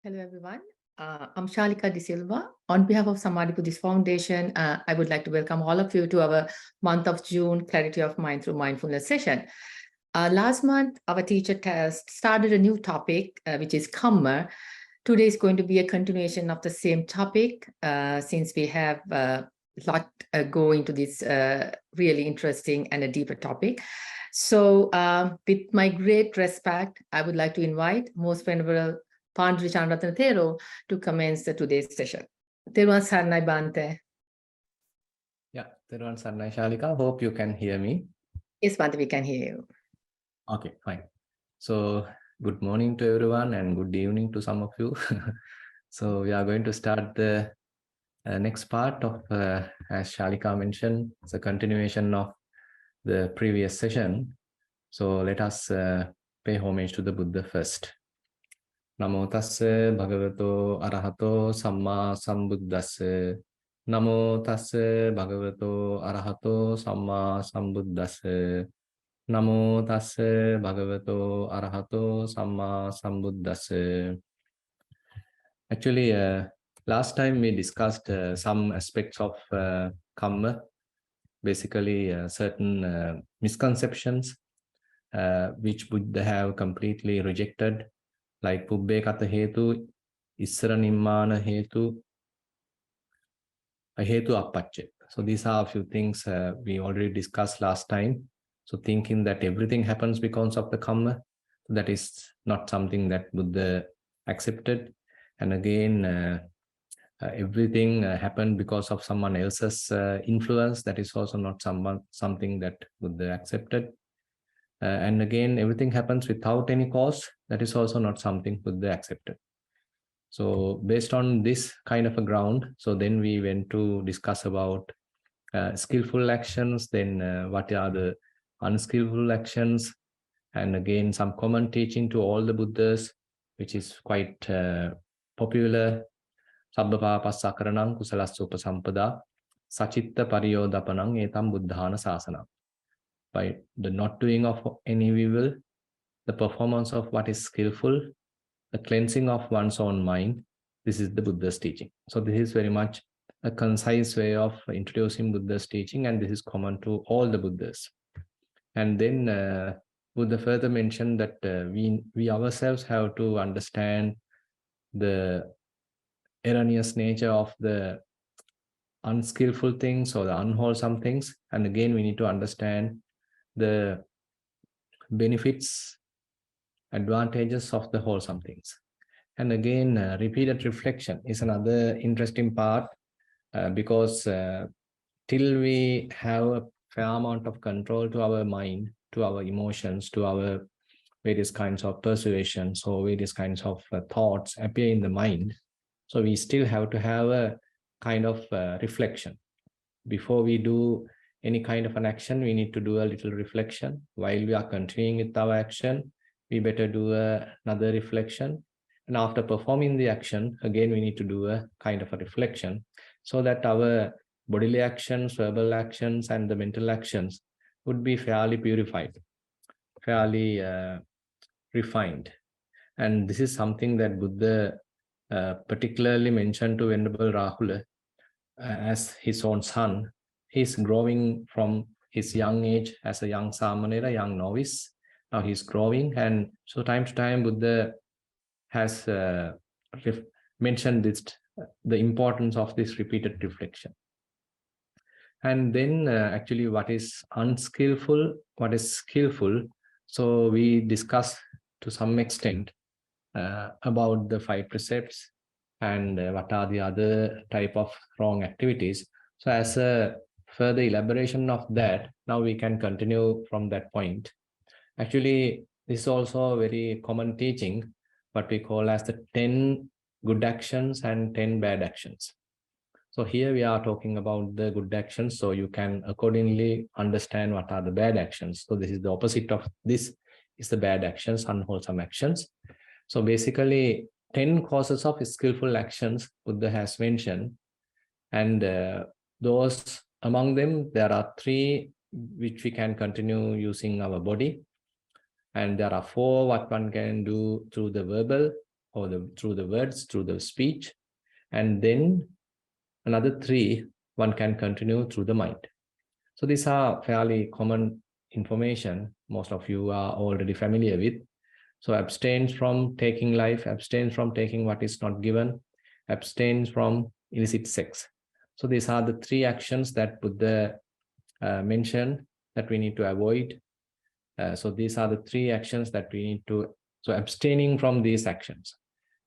Hello, everyone. I'm Shalika De Silva. On behalf of Samadhi Buddhist Foundation, I would like to welcome all of you to our month of June Clarity of Mind through Mindfulness session. Last month, our teacher started a new topic, which is Kamma. Today is going to be a continuation of the same topic, since we have a lot go into this really interesting and a deeper topic. So, with my great respect, I would like to invite Most Venerable Panadure Chandarathana Thero to commence today's session. Thero Sarnai Bante. Yeah, Thero Sarnai Shalika. Hope you can hear me. Yes, Bante, we can hear you. Okay, fine. So, good morning to everyone and good evening to some of you. So, we are going to start the next part of, as Shalika mentioned, it's a continuation of the previous session. So, let us pay homage to the Buddha first. Namo tassa bhagavato arahato samma sambuddhassa. Namo tassa bhagavato arahato samma sambuddhassa. Namo tassa bhagavato arahato samma sambuddhassa. Actually, last time we discussed some aspects of Kamma, basically certain misconceptions which Buddha have completely rejected, like Pubbe Kata Hetu, Issara Nimmana Hetu, Hetu Appacce. So these are a few things we already discussed last time. So thinking that everything happens because of the Kamma, that is not something that Buddha accepted. And again, everything happened because of someone else's influence. That is also not something that Buddha accepted. And again, everything happens without any cause. That is also not something Buddha accepted. So based on this kind of a ground, so then we went to discuss about skillful actions, then what are the unskillful actions, and again, some common teaching to all the Buddhas, which is quite popular. Sabbapa passakaranam kusalasya upasampada sachitta pariyodapanam etam buddhana sasana. By the not doing of any evil, the performance of what is skillful, the cleansing of one's own mind, this is the Buddha's teaching. So this is very much a concise way of introducing Buddha's teaching, and this is common to all the Buddhas. And then Buddha further mentioned that we ourselves have to understand the erroneous nature of the unskillful things or the unwholesome things. And again, we need to understand the benefits, advantages of the wholesome things. And again, repeated reflection is another interesting part because till we have a fair amount of control to our mind, to our emotions, to our various kinds of persuasions or various kinds of thoughts appear in the mind. So we still have to have a kind of reflection. Before we do any kind of an action, we need to do a little reflection. While we are continuing with our action, we better do another reflection. And after performing the action, again, we need to do a kind of a reflection so that our bodily actions, verbal actions, and the mental actions would be fairly purified, fairly refined. And this is something that Buddha particularly mentioned to Venerable Rahula as his own son. He's growing from his young age as a young samanera, young novice. Now he's growing, and so time to time Buddha has mentioned this, the importance of this repeated reflection. And then actually what is unskillful, what is skillful. So we discuss to some extent about the 5 precepts and what are the other type of wrong activities. So as a further elaboration of that, now we can continue from that point. Actually, this is also a very common teaching, what we call as the 10 good actions and 10 bad actions. So here we are talking about the good actions, so you can accordingly understand what are the bad actions. So this is the opposite of this, is the bad actions, unwholesome actions. So basically 10 causes of skillful actions Buddha has mentioned, and those among them, there are 3 which we can continue using our body, and there are 4 what one can do through the verbal, or through the words, through the speech, and then another 3, one can continue through the mind. So these are fairly common information most of you are already familiar with. So abstain from taking life, abstain from taking what is not given, abstain from illicit sex. So these are the 3 actions that Buddha mentioned that we need to avoid. So these are the 3 actions that we need to, so abstaining from these actions.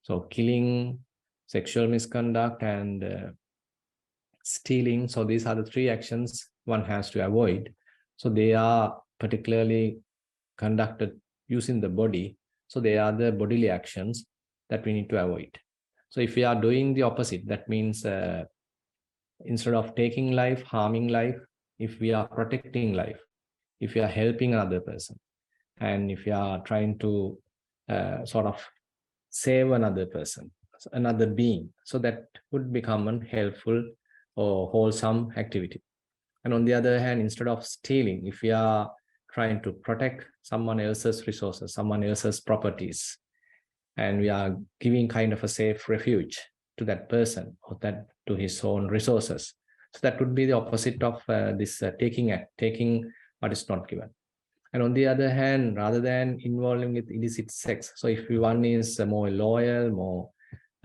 So killing, sexual misconduct, and stealing. So these are the 3 actions one has to avoid. So they are particularly conducted using the body. So they are the bodily actions that we need to avoid. So if we are doing the opposite, that means instead of taking life, harming life, if we are protecting life, if we are helping another person, and if we are trying to sort of save another person, another being, so that would become a helpful or wholesome activity. And on the other hand, instead of stealing, if we are trying to protect someone else's resources, someone else's properties, and we are giving kind of a safe refuge to that person or that to his own resources, so that would be the opposite of this taking what is not given. And on the other hand, rather than involving with illicit sex, so if one is more loyal, more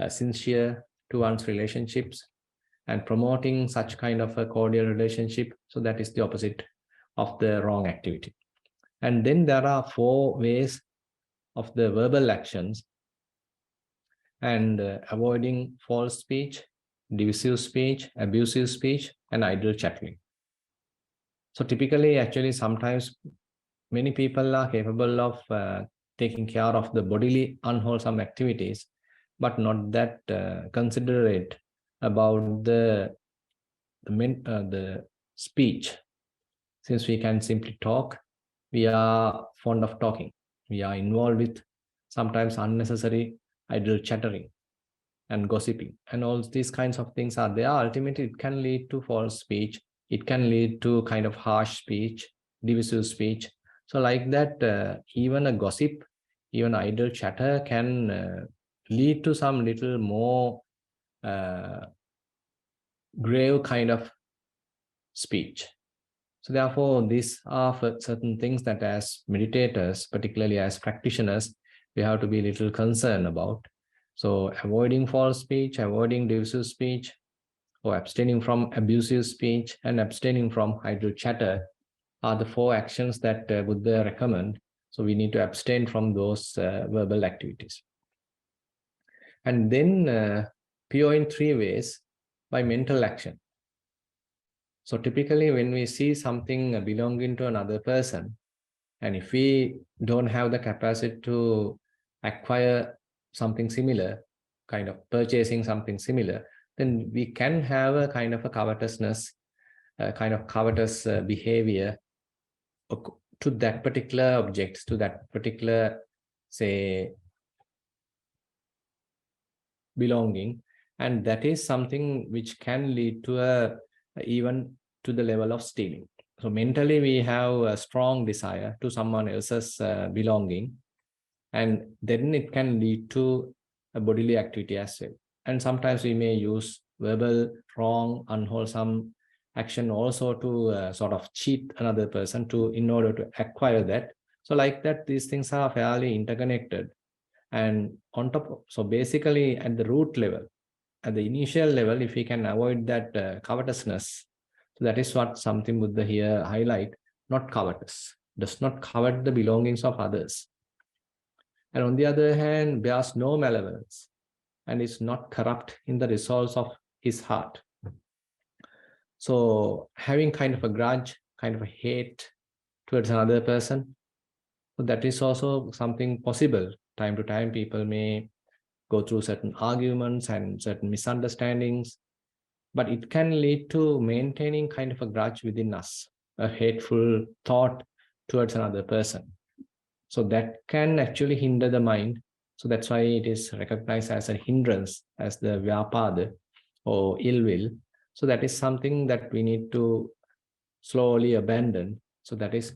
sincere to one's relationships, and promoting such kind of a cordial relationship, so that is the opposite of the wrong activity. And then there are 4 ways of the verbal actions, and avoiding false speech, divisive speech, abusive speech, and idle chattering. So typically, actually, sometimes many people are capable of taking care of the bodily unwholesome activities, but not that considerate about the speech. Since we can simply talk, we are fond of talking. We are involved with sometimes unnecessary idle chattering and gossiping, and all these kinds of things are there. Ultimately, it can lead to false speech. It can lead to kind of harsh speech, divisive speech. So like that, even a gossip, even idle chatter can lead to some little more grave kind of speech. So therefore, these are certain things that as meditators, particularly as practitioners, we have to be a little concerned about. So avoiding false speech, avoiding divisive speech, or abstaining from abusive speech, and abstaining from idle chatter are the 4 actions that Buddha recommend. So we need to abstain from those verbal activities. And then pure in 3 ways by mental action. So typically when we see something belonging to another person, and if we don't have the capacity to acquire something similar, kind of purchasing something similar, then we can have a kind of a covetousness, a kind of covetous behavior to that particular object, to that particular, say, belonging. And that is something which can lead to even to the level of stealing. So mentally, we have a strong desire to someone else's belonging, and then it can lead to a bodily activity as well. And sometimes we may use verbal, wrong, unwholesome action also to sort of cheat another person in order to acquire that. So like that, these things are fairly interconnected. And on top of, so basically at the root level, at the initial level, if we can avoid that covetousness, so that is what something Buddha here highlight, not covetous, does not covet the belongings of others. And on the other hand, bears no malevolence and is not corrupt in the resolves of his heart. So having kind of a grudge, kind of a hate towards another person, so that is also something possible. Time to time, people may go through certain arguments and certain misunderstandings, but it can lead to maintaining kind of a grudge within us, a hateful thought towards another person. So that can actually hinder the mind. So that's why it is recognized as a hindrance, as the vyapada or ill will. So that is something that we need to slowly abandon. So that is,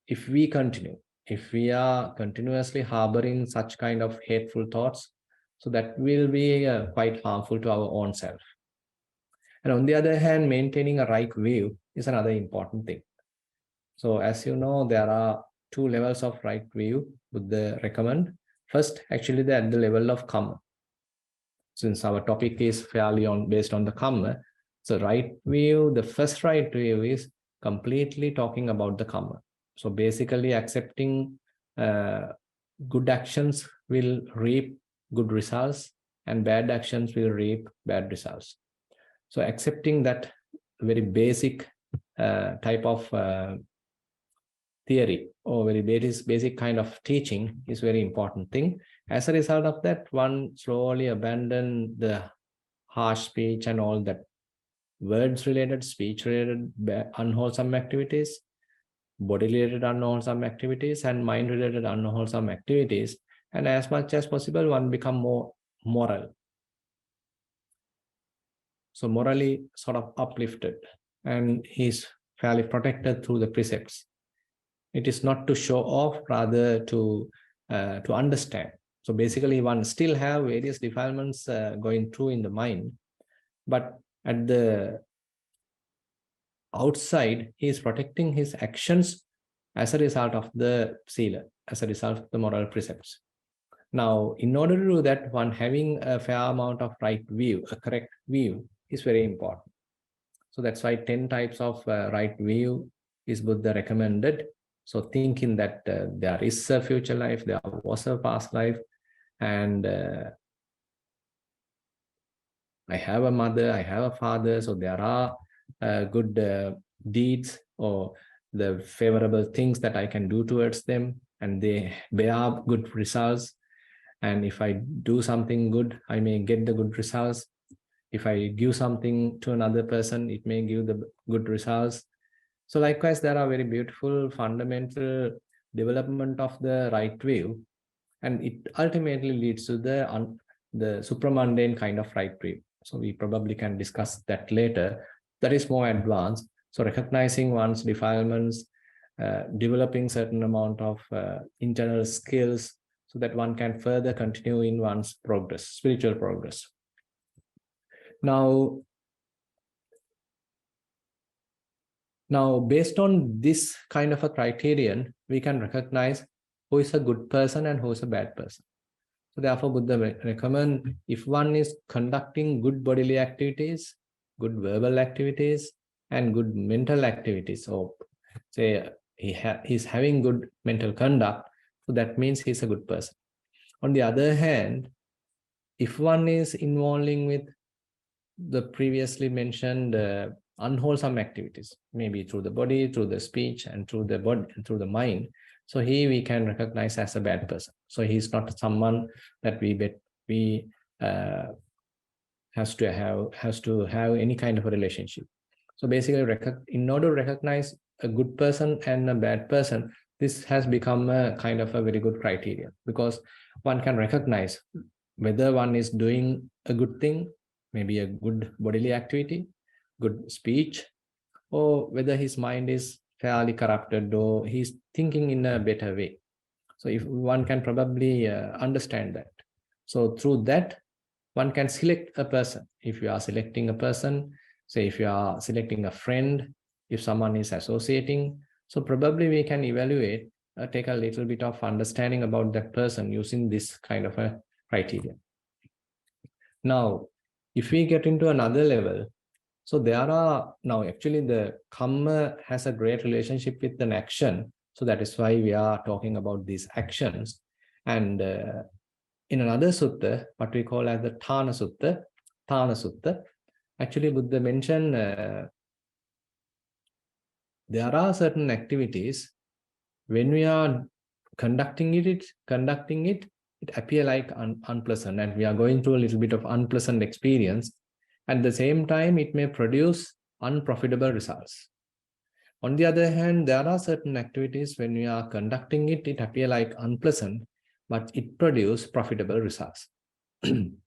if we continue, if we are continuously harboring such kind of hateful thoughts, So that will be quite harmful to our own self. And on the other hand, maintaining a right view is another important thing. So as you know, there are two levels of right view Buddha recommend. First, actually, they're at the level of Kamma. Since our topic is fairly based on the Kamma, so right view, the first right view is completely talking about the Kamma. So basically accepting good actions will reap good results and bad actions will reap bad results. So accepting that very basic type of theory or very basic kind of teaching is very important thing. As a result of that, one slowly abandon the harsh speech and all that words related, speech related unwholesome activities, body related unwholesome activities, and mind related unwholesome activities. And as much as possible, one become more moral. So morally sort of uplifted, and he's fairly protected through the precepts. It is not to show off, rather to understand. So basically, one still have various defilements going through in the mind, but at the outside, he is protecting his actions as a result of the sila, as a result of the moral precepts. Now, in order to do that, one having a fair amount of right view, a correct view, is very important. So that's why 10 types of right view is Buddha recommended. So thinking that there is a future life, there was a past life, and I have a mother, I have a father, so there are good deeds or the favorable things that I can do towards them, and they bear good results. And if I do something good, I may get the good results. If I give something to another person, it may give the good results. So likewise, there are very beautiful fundamental development of the right view, and it ultimately leads to the supramundane kind of right view. So we probably can discuss that later. That is more advanced. So recognizing one's defilements, developing certain amount of internal skills so that one can further continue in one's progress, spiritual progress. Now, based on this kind of a criterion, we can recognize who is a good person and who is a bad person. So therefore, Buddha recommend if one is conducting good bodily activities, good verbal activities, and good mental activities, or say he's having good mental conduct, so that means he's a good person. On the other hand, if one is involving with the previously mentioned unwholesome activities, maybe through the body, through the speech, and through the body, through the mind, so we can recognize as a bad person. So he's not someone that we has to have any kind of a relationship. So basically, in order to recognize a good person and a bad person, this has become a kind of a very good criteria, because one can recognize whether one is doing a good thing, maybe a good bodily activity, good speech, or whether his mind is fairly corrupted or he's thinking in a better way. So if one can probably understand that. So through that, one can select a person. If you are selecting a person, say if you are selecting a friend, if someone is associating, so probably we can evaluate, take a little bit of understanding about that person using this kind of a criteria. Now, if we get into another level, so there are now actually the Kamma has a great relationship with an action. So that is why we are talking about these actions. And in another sutta, what we call as the Thana Sutta, actually Buddha mentioned there are certain activities when we are conducting it, it appear like unpleasant, and we are going through a little bit of unpleasant experience. At the same time, it may produce unprofitable results. On the other hand, there are certain activities when we are conducting it, it appear like unpleasant, but it produce profitable results. And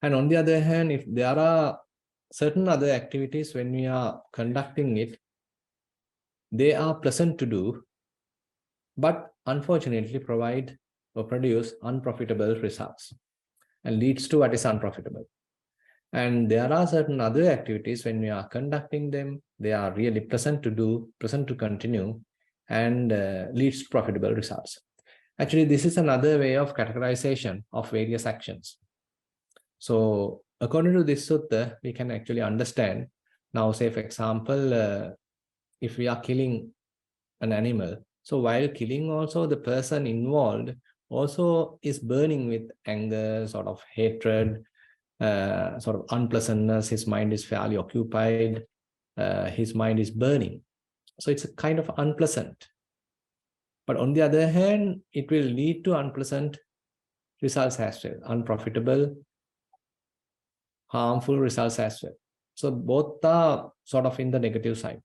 on the other hand, if there are certain other activities when we are conducting it, they are pleasant to do, but unfortunately provide or produce unprofitable results. and leads to what is unprofitable. And there are certain other activities when we are conducting them, they are really pleasant to do, pleasant to continue, and leads to profitable results. Actually, this is another way of categorization of various actions. So according to this sutta, we can actually understand now, say for example, if we are killing an animal, so while killing also the person involved also is burning with anger, sort of hatred, sort of unpleasantness, his mind is fairly occupied, his mind is burning. So it's a kind of unpleasant. But on the other hand, it will lead to unpleasant results as well, unprofitable, harmful results as well. So both are sort of in the negative side.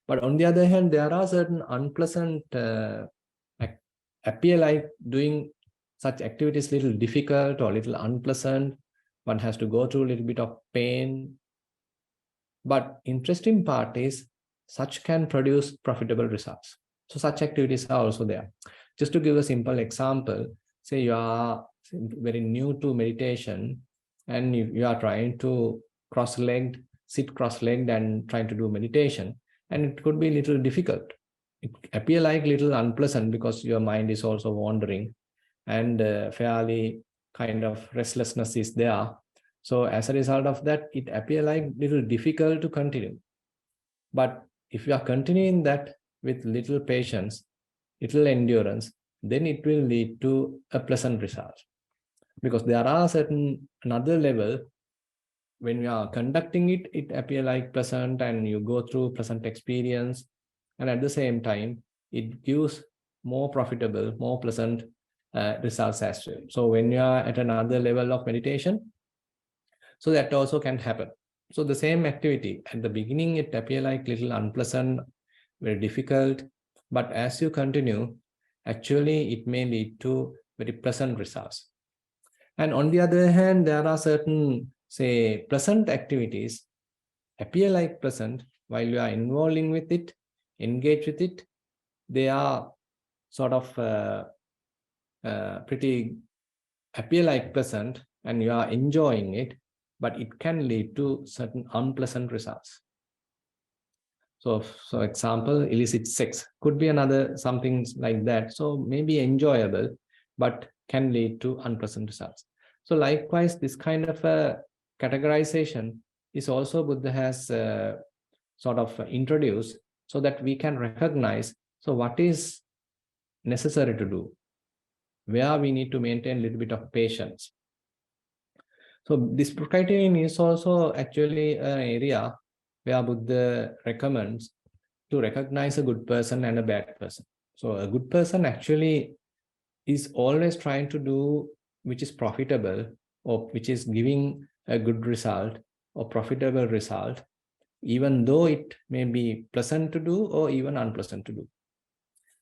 But on the other hand, there are certain unpleasant, appear like doing such activities little difficult or little unpleasant. One has to go through a little bit of pain. But interesting part is such can produce profitable results. So such activities are also there. Just to give a simple example, say you are very new to meditation and you are trying to cross-legged, sit cross-legged and trying to do meditation, and it could be a little difficult. It appear like little unpleasant because your mind is also wandering and fairly kind of restlessness is there. So as a result of that, it appear like little difficult to continue. But if you are continuing that with little patience, little endurance, then it will lead to a pleasant result. Because there are certain another level, when you are conducting it, it appear like pleasant and you go through pleasant experience. And at the same time, it gives more profitable, more pleasant results as well. So when you are at another level of meditation, so that also can happen. So the same activity, at the beginning, it appear like little unpleasant, very difficult, but as you continue, actually it may lead to very pleasant results. And on the other hand, there are certain, say, pleasant activities appear like pleasant while you are involving with it, engage with it, they are sort of pretty appear like pleasant and you are enjoying it, but it can lead to certain unpleasant results. So example, illicit sex could be another something like that. So maybe enjoyable, but can lead to unpleasant results. So likewise, this kind of a categorization is also Buddha has sort of introduced so that we can recognize, so what is necessary to do, where we need to maintain a little bit of patience. So this criterion is also actually an area where Buddha recommends to recognize a good person and a bad person. So a good person actually is always trying to do which is profitable or which is giving a good result or profitable result, even though it may be pleasant to do or even unpleasant to do.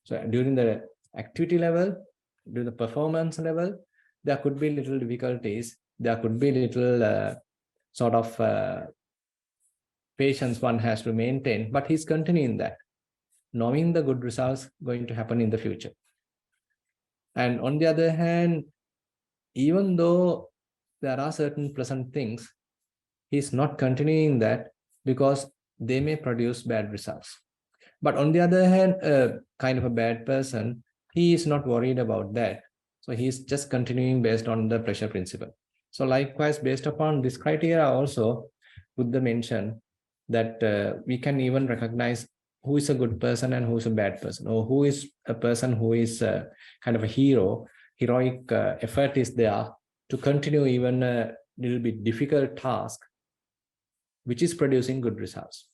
So during the activity level, during the performance level, there could be little difficulties. There could be little sort of patience one has to maintain, but he's continuing that, knowing the good results going to happen in the future. And on the other hand, even though there are certain pleasant things, he's not continuing that because they may produce bad results. But on the other hand, kind of a bad person, he is not worried about that. So he's just continuing based on the pleasure principle. So likewise, based upon this criteria also, Buddha mentioned that we can even recognize who is a good person and who is a bad person, or who is a person who is kind of a hero. Heroic effort is there to continue even a little bit difficult task, which is producing good results.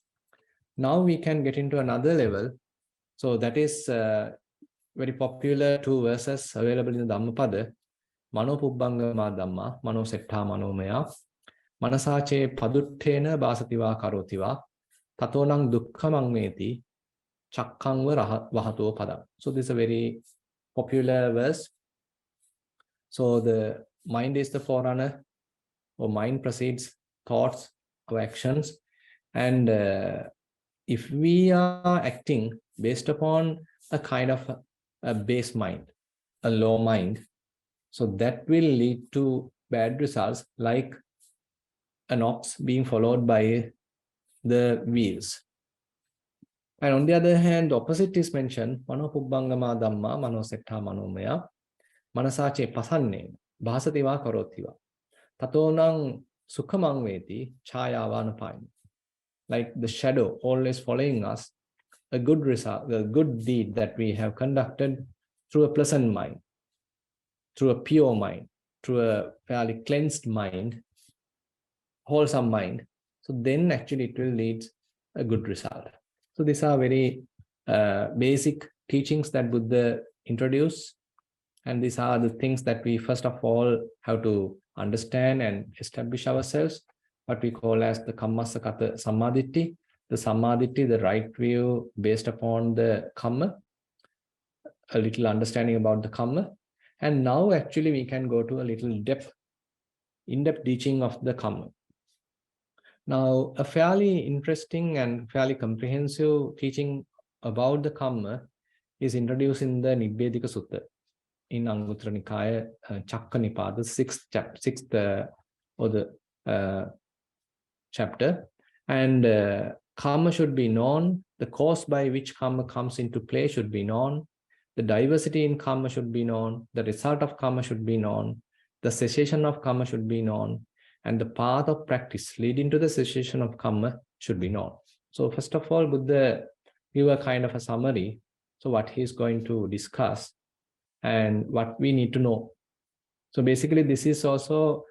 Now we can get into another level. So that is very popular two verses available in the Dhammapada. Mano pubbangama dhamma, mano setta manomaya, manasache paduttena basativa karotiva, tatonang dukkhamang meti, chakkangva vahato pada. So this is a very popular verse. So the mind is the forerunner, or mind precedes thoughts or actions. And if we are acting based upon a kind of a base mind, a low mind, so that will lead to bad results, like an ox being followed by the wheels. And on the other hand, the opposite is mentioned, mano pubbangama dhamma, mano setta manomaya, manasache pasanne, bhasativa karotiva. Tatonang sukhamang veti, chayavanapayam. Like the shadow always following us, a good result, a good deed that we have conducted through a pleasant mind, through a pure mind, through a fairly cleansed mind, wholesome mind. So then actually it will lead a good result. So these are very basic teachings that Buddha introduced. And these are the things that we first of all have to understand and establish ourselves, what we call as the Kammasakata Samaditi, the Samaditi, the right view based upon the Kamma, a little understanding about the Kamma. And now actually we can go to a little in-depth teaching of the Kamma. Now, a fairly interesting and fairly comprehensive teaching about the Kamma is introduced in the Nibbedika Sutta in Anguttara Nikaya Chakka Nipada, the sixth chapter. And Kamma should be known, the cause by which Kamma comes into play should be known, the diversity in Kamma should be known, the result of Kamma should be known, the cessation of Kamma should be known, and the path of practice leading to the cessation of Kamma should be known. So first of all, Buddha give a kind of a summary. So what he's going to discuss and what we need to know. So basically, this is also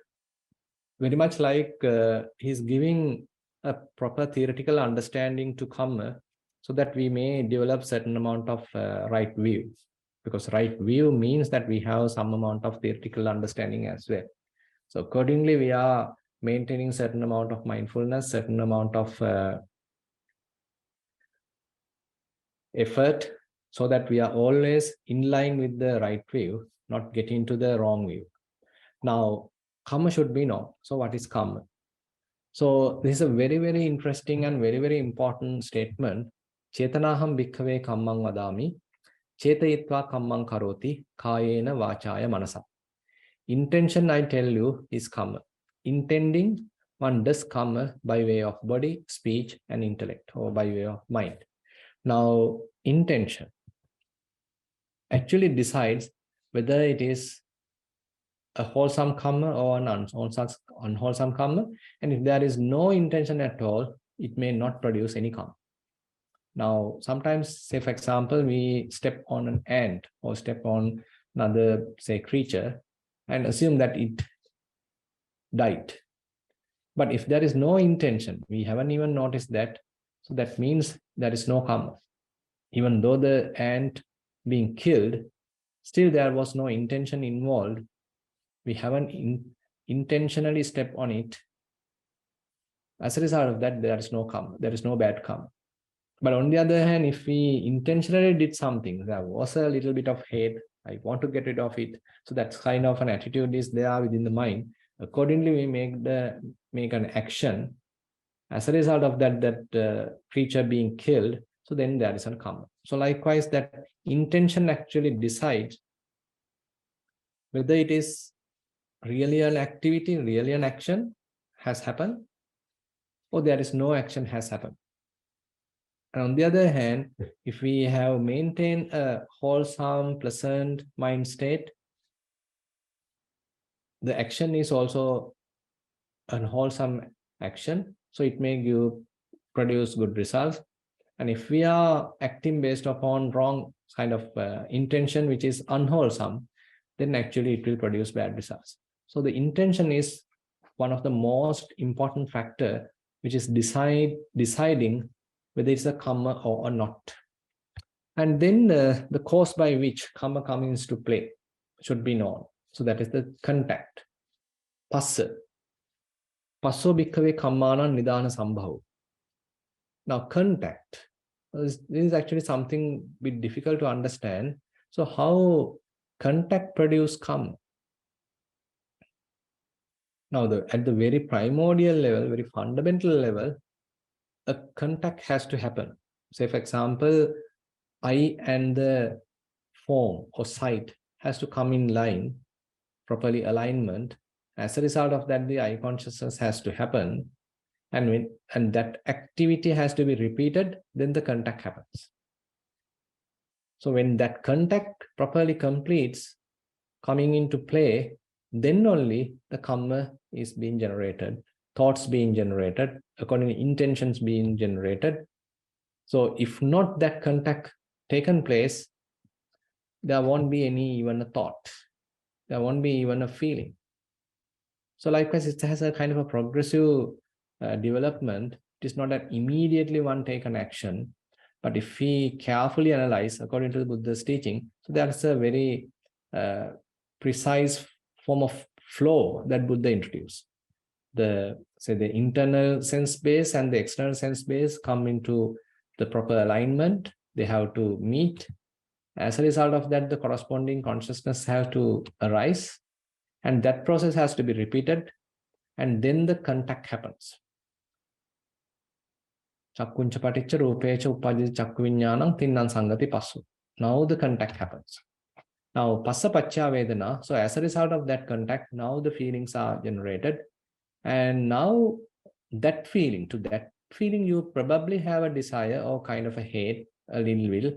very much like he's giving a proper theoretical understanding to Kamma so that we may develop certain amount of right view. Because right view means that we have some amount of theoretical understanding as well. So accordingly, we are maintaining certain amount of mindfulness, certain amount of effort, so that we are always in line with the right view, not getting into the wrong view. Now, Kamma should be known. So what is Kamma? So this is a very, very interesting and very, very important statement. Chetanaham bhikkhave kammang vadami, chetayitva kammang karoti, kayena vachaya manasa. Intention, I tell you, is Kamma. Intending, one does Kamma by way of body, speech, and intellect, or by way of mind. Now, intention actually decides whether it is a wholesome Kamma or an unwholesome Kamma. And if there is no intention at all, it may not produce any Kamma. Now, sometimes, say for example, we step on an ant or step on another, say, creature and assume that it died. But if there is no intention, we haven't even noticed that, so that means there is no Kamma. Even though the ant being killed, still there was no intention involved. We haven't intentionally stepped on it. As a result of that, there is no Kamma, there is no bad Kamma. But on the other hand, if we intentionally did something, there was a little bit of hate, I want to get rid of it. So that kind of an attitude is there within the mind. Accordingly, we make an action. As a result of that creature being killed, so then there is a Kamma. So likewise, that intention actually decides whether it is really an activity, really an action has happened, or there is no action has happened. And on the other hand, if we have maintained a wholesome, pleasant mind state, the action is also an wholesome action, so it may produce good results. And if we are acting based upon wrong kind of intention, which is unwholesome, then actually it will produce bad results. So the intention is one of the most important factor, which is deciding whether it's a Kamma or not. And then the cause by which Kamma comes into play should be known. So that is the contact. Passa. Passo bhikkhave kammanan nidana sambhav. Now, contact. This is actually something a bit difficult to understand. So how contact produce Kamma? Now, at the very primordial level, very fundamental level, a contact has to happen. Say, for example, eye and the form or sight has to come in line, properly alignment, As a result of that, the eye consciousness has to happen. And that activity has to be repeated, then the contact happens. So when that contact properly completes, coming into play, then only the Kamma is being generated, thoughts being generated, according intentions being generated. So if not that contact taken place, there won't be even a thought. There won't be even a feeling. So likewise, it has a kind of a progressive development. It is not that immediately one take an action, but if we carefully analyze according to the Buddha's teaching, so that's a very precise form of flow that Buddha introduced. The internal sense base and the external sense base come into the proper alignment. They have to meet. As a result of that, the corresponding consciousness have to arise, and that process has to be repeated, and then the contact happens. Chakkuncha paticca rupecha upajjati chakku viññānaṁ tinnaṁ sangati passu. Now the contact happens. Now passa pacca vedana. So as a result of that contact, now the feelings are generated, and now that feeling, you probably have a desire or kind of a hate, a little will,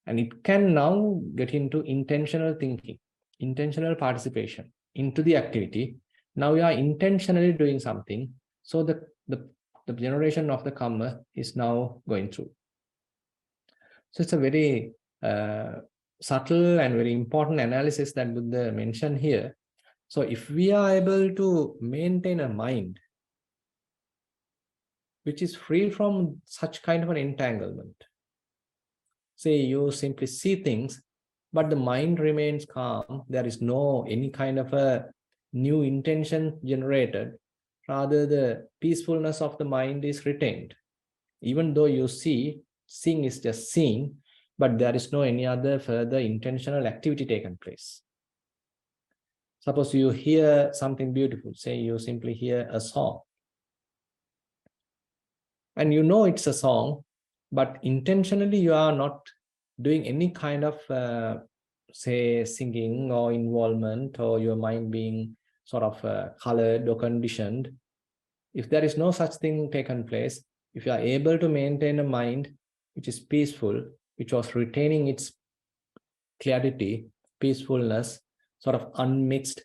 and it can now get into intentional thinking, intentional participation into the activity. Now you are intentionally doing something. So the generation of the Kamma is now going through. So it's a very subtle and very important analysis that Buddha mentioned here. So if we are able to maintain a mind which is free from such kind of an entanglement, say you simply see things, but the mind remains calm, there is no any kind of a new intention generated, rather the peacefulness of the mind is retained. Even though you see, seeing is just seeing, but there is no any other further intentional activity taken place. Suppose you hear something beautiful, say you simply hear a song, and you know it's a song, but intentionally you are not doing any kind of say singing or involvement, or your mind being sort of colored or conditioned. If there is no such thing taken place, if you are able to maintain a mind which is peaceful, which was retaining its clarity, peacefulness, sort of unmixed,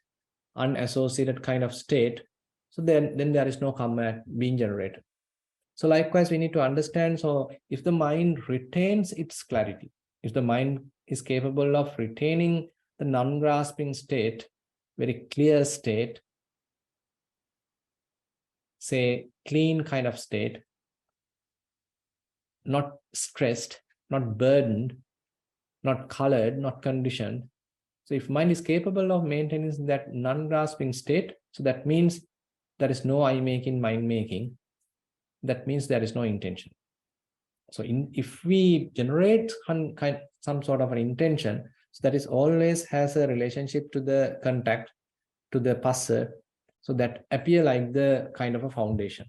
unassociated kind of state, so then there is no Kamma being generated. So likewise, we need to understand, so if the mind retains its clarity, if the mind is capable of retaining the non-grasping state, very clear state, say clean kind of state, not stressed, not burdened, not colored, not conditioned. So if mind is capable of maintaining that non-grasping state, so that means there is no I-making, mind-making. That means there is no intention. So if we generate some sort of an intention, so that is always has a relationship to the contact, to the passa, so that appear like the kind of a foundation.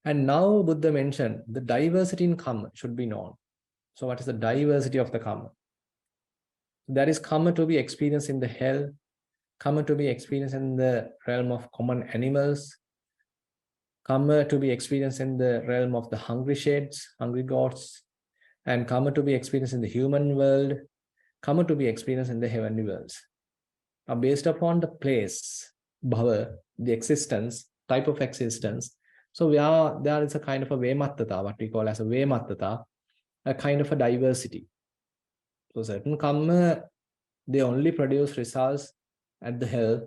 And now Buddha mentioned the diversity in Kamma should be known. So what is the diversity of the Kamma? There is Kamma to be experienced in the hell, Kamma to be experienced in the realm of common animals, Kamma to be experienced in the realm of the hungry shades, hungry gods, and Kamma to be experienced in the human world, Kamma to be experienced in the heavenly worlds. Now, based upon the place, bhava, the existence, type of existence, so there is a kind of a vemattata, what we call as a vemattata, a kind of a diversity. So certain Kamma, they only produce results at the hell,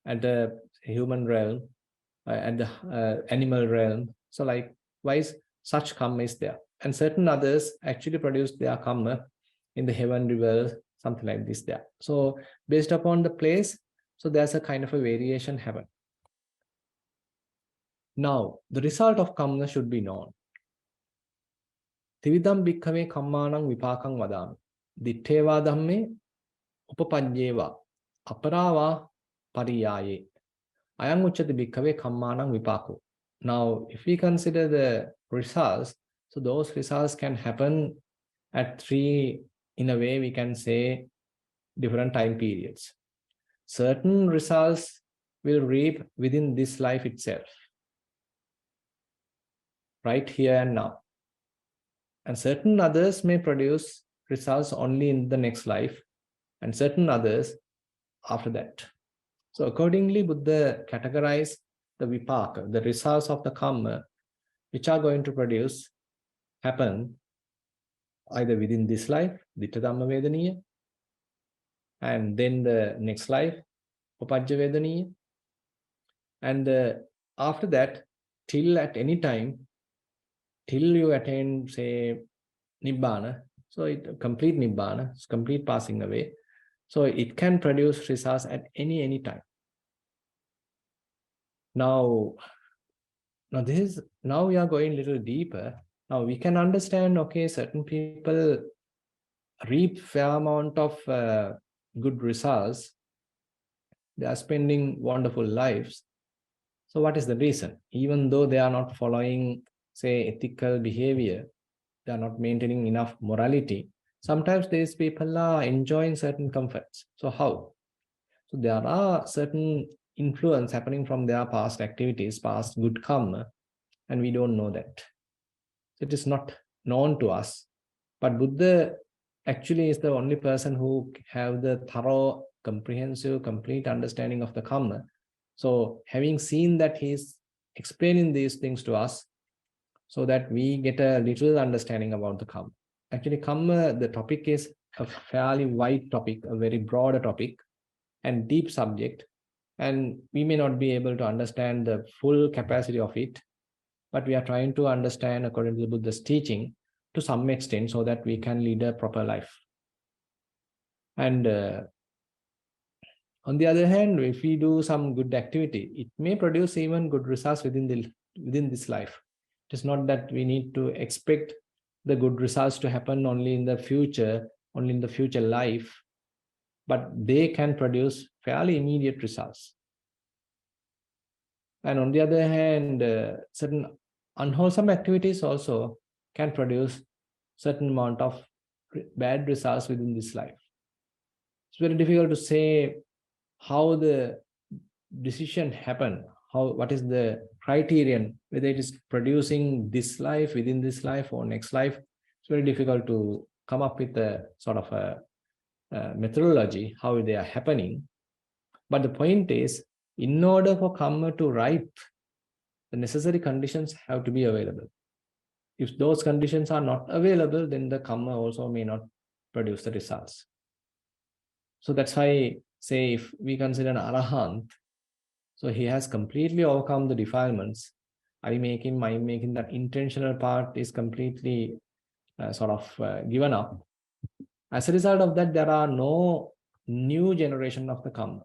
at the human realm, at the animal realm. So likewise, such Kamma is there. And certain others actually produce their Kamma in the heavenly world, something like this there. So based upon the place, so there's a kind of a variation happen. Now, the result of Kamma should be known. Tividam bhikkhave kammanam vipakam vadami. Ditteva dhamme upapajjeva aparava pariyaye. Ayam uchati bhikkhave kammanam vipako. Now, if we consider the results, so those results can happen at three, in a way we can say, different time periods. certain results will reap within this life itself, right here and now. And certain others may produce results only in the next life, and certain others after that. So accordingly, Buddha categorized the vipaka, the results of the kamma, which are going to produce, happen either within this life, ditta dhamma vedaniya, and then the next life, upajja vedaniya, and after that, till at any time, till you attain, say, nibbana, so it complete nibbana, it's complete passing away. So it can produce results at any time. Now we are going a little deeper. Now we can understand, okay, certain people reap fair amount of good results. They are spending wonderful lives. So what is the reason? Even though they are not following, say, ethical behavior, they are not maintaining enough morality, sometimes these people are enjoying certain comforts. So how? So there are certain influence happening from their past activities, past good karma, and we don't know that. It is not known to us. But Buddha actually is the only person who have the thorough, comprehensive, complete understanding of the karma. So having seen that, he is explaining these things to us so that we get a little understanding about the karma. Actually, karma, the topic is a fairly wide topic, a very broad topic and deep subject. And we may not be able to understand the full capacity of it, but we are trying to understand according to the Buddha's teaching to some extent so that we can lead a proper life. And on the other hand, if we do some good activity, it may produce even good results within this life. It is not that we need to expect the good results to happen only in the future life, but they can produce fairly immediate results. And on the other hand, certain unwholesome activities also can produce certain amount of bad results within this life. It's very difficult to say how the decision happen, what is the criterion, whether it is producing this life, within this life, or next life. It's very difficult to come up with a sort of a methodology, how they are happening. But the point is, in order for karma to ripe, the necessary conditions have to be available. If those conditions are not available, then the karma also may not produce the results. So that's why, say, if we consider an arahant, so he has completely overcome the defilements. Mind making, that intentional part is completely given up. As a result of that, there are no new generation of the karma.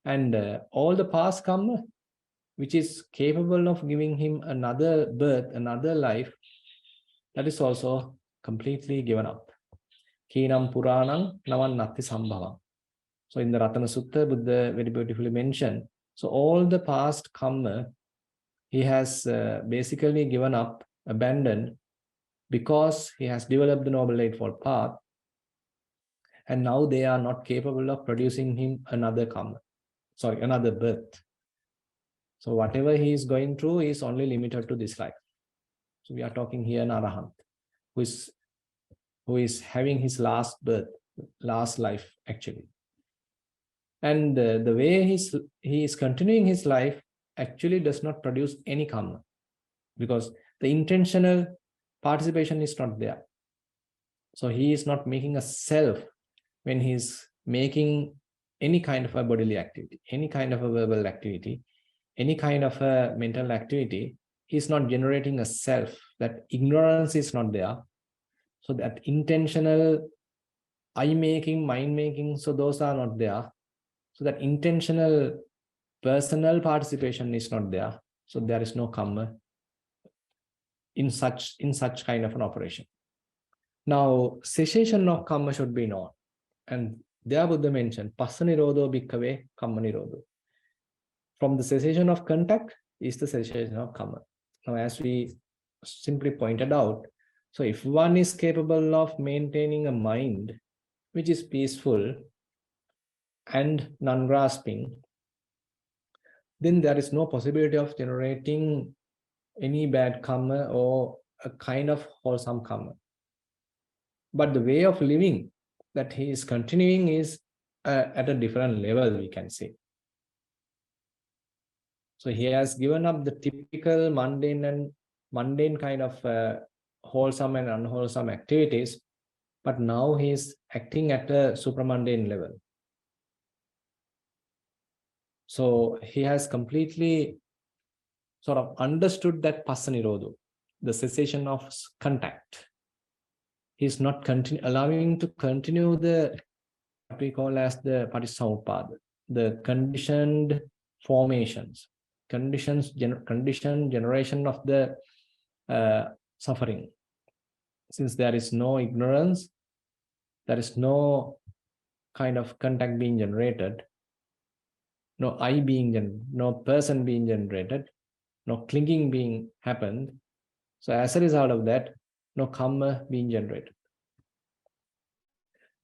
And all the past karma, which is capable of giving him another birth, another life, that is also completely given up. Khinam Puranam Navan Natti Sambhavam. So in the Ratana Sutta, Buddha very beautifully mentioned, so all the past karma, he has basically given up, abandoned, because he has developed the Noble Eightfold Path, and now they are not capable of producing him another birth. So whatever he is going through is only limited to this life. So we are talking here an arahant, who is having his last birth, last life actually. And the way he is continuing his life actually does not produce any karma, because the intentional participation is not there. So he is not making a self when he is making any kind of a bodily activity, any kind of a verbal activity, any kind of a mental activity. He is not generating a self. That ignorance is not there. So that intentional I-making, mind-making, so those are not there. So that intentional personal participation is not there. So there is no karma in such kind of an operation. Now, cessation of karma should be known. And there Buddha mentioned, Passa nirodho bhikkhave kamma nirodho. From the cessation of contact is the cessation of karma. Now, as we simply pointed out, so if one is capable of maintaining a mind which is peaceful, and non-grasping, then there is no possibility of generating any bad karma or a kind of wholesome karma. But the way of living that he is continuing is at a different level, we can say. So he has given up the typical mundane kind of wholesome and unwholesome activities, but now he is acting at a supramundane level. So he has completely sort of understood that pasanirodho, the cessation of contact. He's not allowing to continue the what we call as the patissamuppada, the conditioned formations, conditioned generation of the suffering. Since there is no ignorance, there is no kind of contact being generated, no I being no person being generated, no clinging being happened. So as a result of that, no kamma being generated.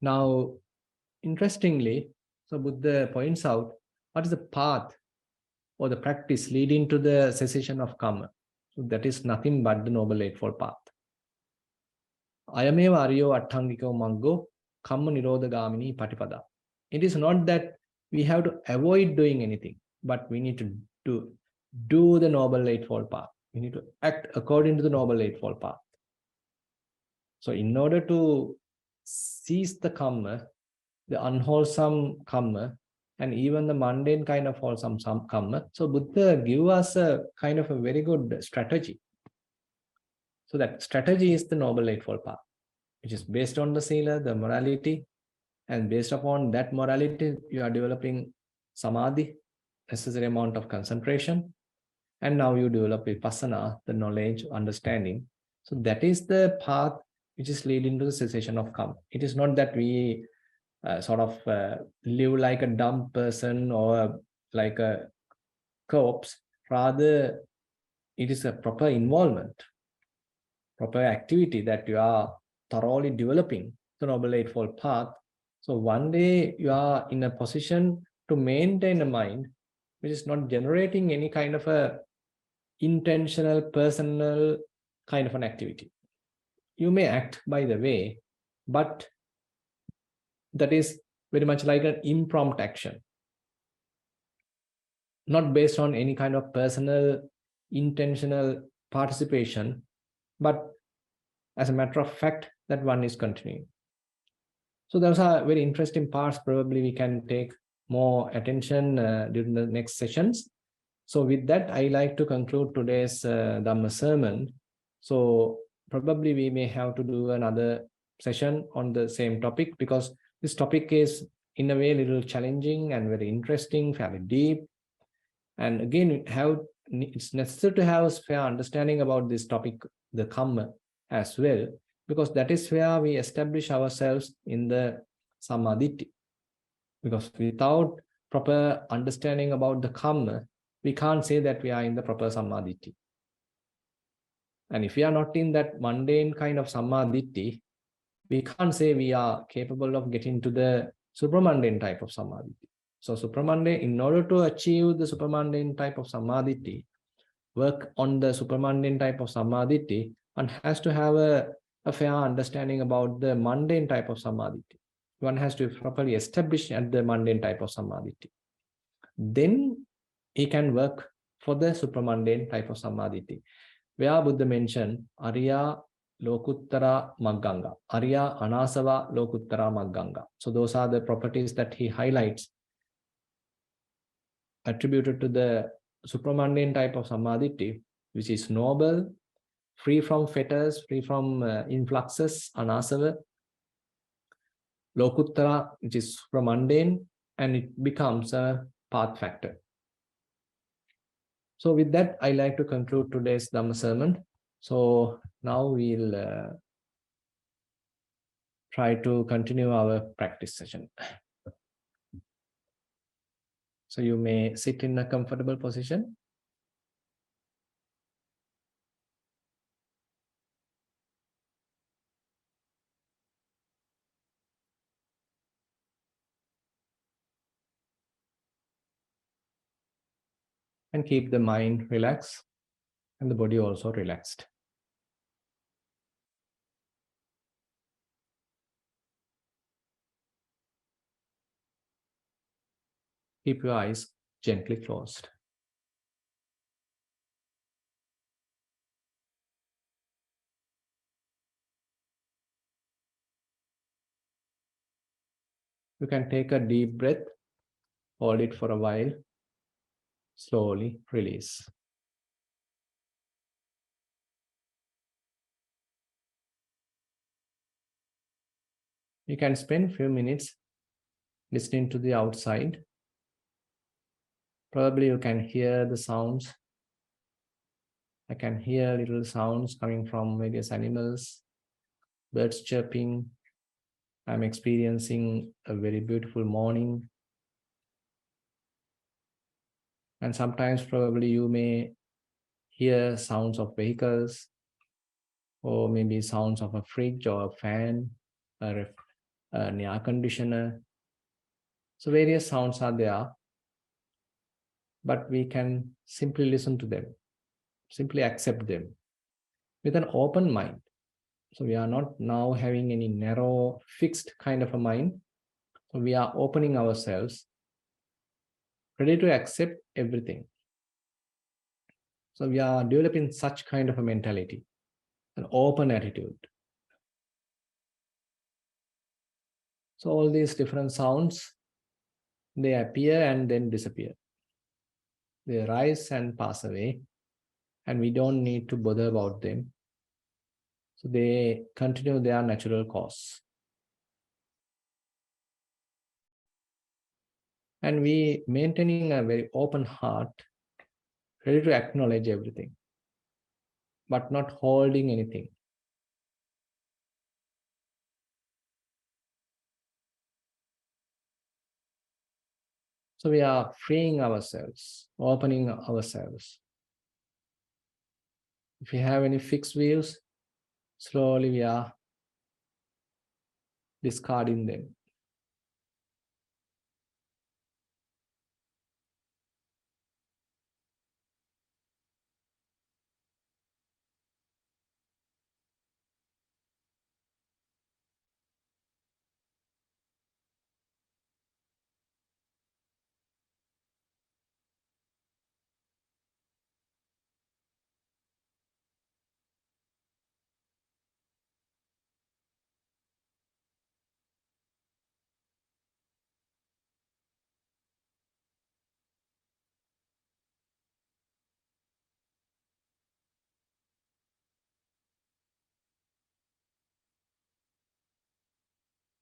Now, interestingly, so Buddha points out what is the path or the practice leading to the cessation of karma. So that is nothing but the Noble Eightfold Path. Ayameva aryo atthangiko maggo kamma nirodha gamini patipada. It is not that we have to avoid doing anything, but we need to do the Noble Eightfold Path. We need to act according to the Noble Eightfold Path. So in order to cease the karma, the unwholesome karma, and even the mundane kind of wholesome karma, so Buddha give us a kind of a very good strategy. So that strategy is the Noble Eightfold Path, which is based on the sila, the morality, and based upon that morality, you are developing samadhi, necessary amount of concentration, and now you develop vipassana, the knowledge, understanding. So that is the path which is leading to the cessation of karma. It is not that we live like a dumb person or like a corpse. Rather, it is a proper involvement, proper activity that you are thoroughly developing the Noble Eightfold Path. So one day you are in a position to maintain a mind which is not generating any kind of a intentional, personal kind of an activity. You may act by the way, but that is very much like an impromptu action, not based on any kind of personal, intentional participation, but as a matter of fact that one is continuing. So those are very interesting parts. Probably we can take more attention during the next sessions. So with that, I like to conclude today's Dhamma sermon. So probably we may have to do another session on the same topic, because this topic is in a way a little challenging and very interesting, fairly deep. And again, it's necessary to have a fair understanding about this topic, the Kamma, as well, because that is where we establish ourselves in the Samadhi. Because without proper understanding about the Kamma, we can't say that we are in the proper Samadhi. And if we are not in that mundane kind of Samadhi, we can't say we are capable of getting to the supramundane type of Samadhi. So supramundane, in order to achieve the supramundane type of Samadhi, work on the supramundane type of Samadhi, one has to have a fair understanding about the mundane type of Samadhi. One has to properly establish at the mundane type of Samadhi. Then he can work for the supramundane type of Samadhi, where Buddha mentioned Arya Lokuttara Magganga, Arya Anasava Lokuttara Magganga. So those are the properties that he highlights attributed to the supramundane type of Samadhi, which is noble, free from fetters, free from influxes, Anasava, Lokuttara, which is supramundane, and it becomes a path factor. So with that, I like to conclude today's Dhamma sermon. So now we'll try to continue our practice session. So you may sit in a comfortable position. and keep the mind relaxed and the body also relaxed. Keep your eyes gently closed. You can take a deep breath, hold it for a while, slowly release. You can spend a few minutes listening to the outside. Probably you can hear the sounds. I can hear little sounds coming from various animals, birds chirping. I'm experiencing a very beautiful morning. And sometimes probably you may hear sounds of vehicles, or maybe sounds of a fridge or a fan, an air conditioner. So various sounds are there, but we can simply listen to them, simply accept them with an open mind. So we are not now having any narrow, fixed kind of a mind. So we are opening ourselves, ready to accept everything. So we are developing such kind of a mentality, an open attitude. So all these different sounds, they appear and then disappear. They rise and pass away, and we don't need to bother about them. So they continue their natural course. And we maintaining a very open heart, ready to acknowledge everything, but not holding anything. So we are freeing ourselves, opening ourselves. If we have any fixed views, slowly we are discarding them.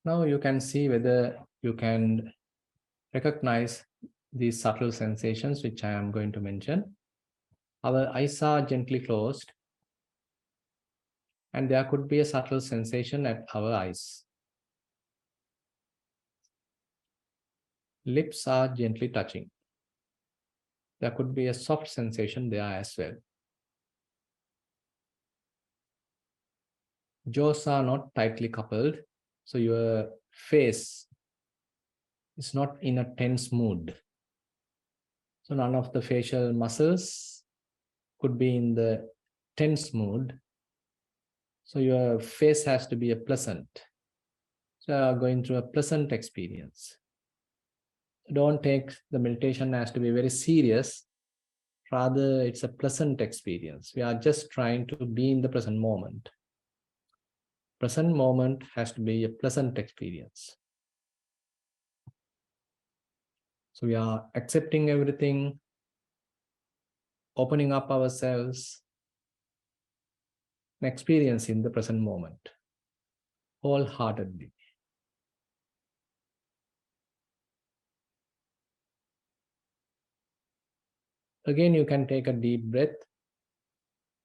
Now you can see whether you can recognize these subtle sensations which I am going to mention. Our eyes are gently closed, and there could be a subtle sensation at our eyes. Lips are gently touching. There could be a soft sensation there as well. Jaws are not tightly coupled, so your face is not in a tense mood. So none of the facial muscles could be in the tense mood. So your face has to be a pleasant. So you are going through a pleasant experience. Don't take the meditation as to be very serious. Rather, it's a pleasant experience. We are just trying to be in the present moment. Present moment has to be a pleasant experience. So we are accepting everything, opening up ourselves, and experiencing the present moment wholeheartedly. Again, you can take a deep breath,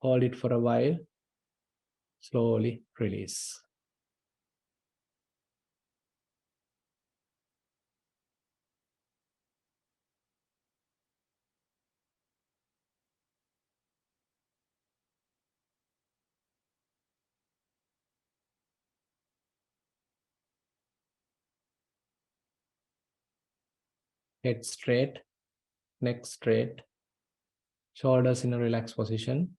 hold it for a while, slowly release. Head straight, neck straight, Shoulders in a relaxed position.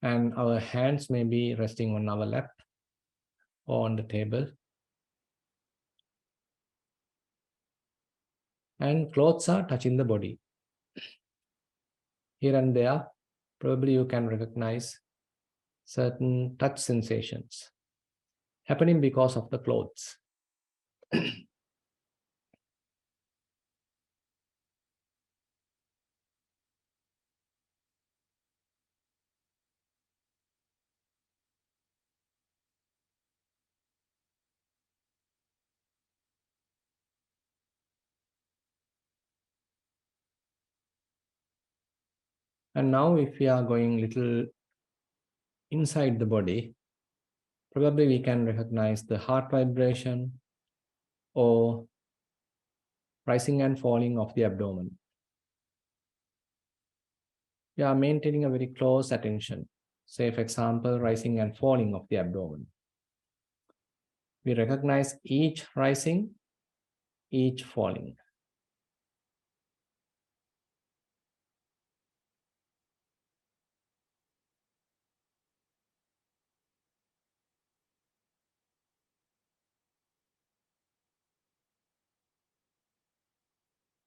And our hands may be resting on our lap or on the table. And clothes are touching the body. Here and there, probably you can recognize certain touch sensations happening because of the clothes. And now if we are going little inside the body, probably we can recognize the heart vibration or rising and falling of the abdomen. We are maintaining a very close attention. Say, for example, rising and falling of the abdomen. We recognize each rising, each falling.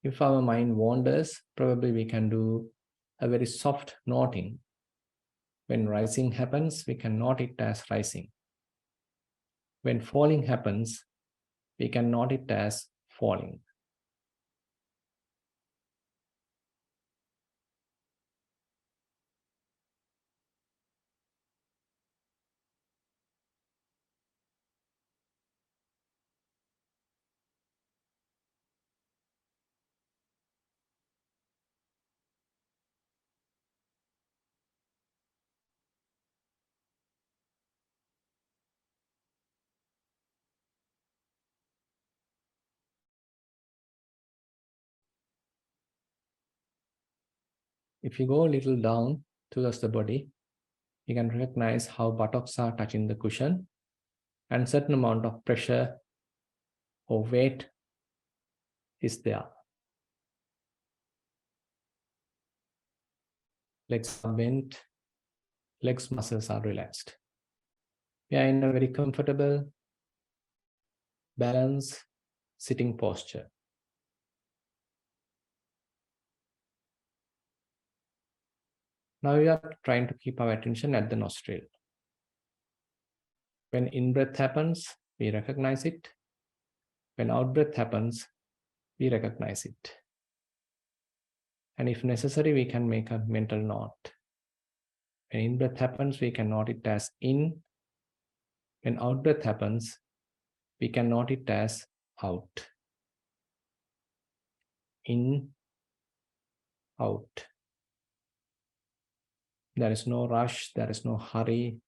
If our mind wanders, probably we can do a very soft noting. When rising happens, we can note it as rising. When falling happens, we can note it as falling. If you go a little down towards the body, you can recognize how buttocks are touching the cushion and certain amount of pressure or weight is there. Legs are bent, legs muscles are relaxed. We are in a very comfortable, balanced sitting posture. Now we are trying to keep our attention at the nostril. When in-breath happens, we recognize it. When out-breath happens, we recognize it. And if necessary, we can make a mental note. When in-breath happens, we can note it as in. When out-breath happens, we can note it as out. In, out. There is no rush, there is no hurry,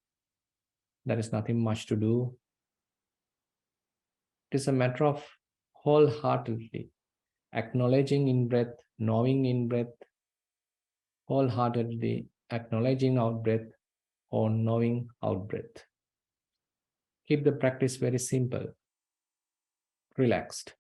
there is nothing much to do. It is a matter of wholeheartedly acknowledging in breath, knowing in breath, wholeheartedly acknowledging out breath or knowing out breath. Keep the practice very simple, relaxed.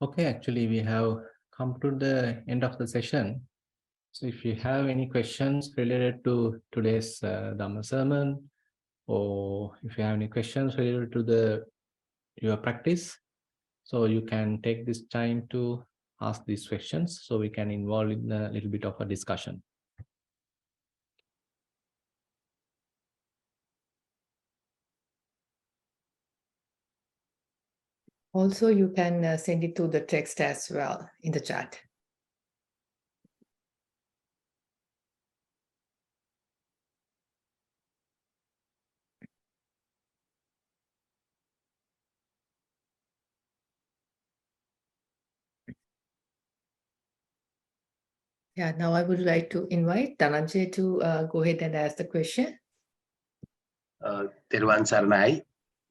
Okay, actually, we have come to the end of the session. So if you have any questions related to today's Dhamma sermon, or if you have any questions related to your practice, so you can take this time to ask these questions so we can involve in a little bit of a discussion. Also, you can send it to the text as well in the chat. Yeah, now I would like to invite Dhananjay to go ahead and ask the question. Theruvan Saranai,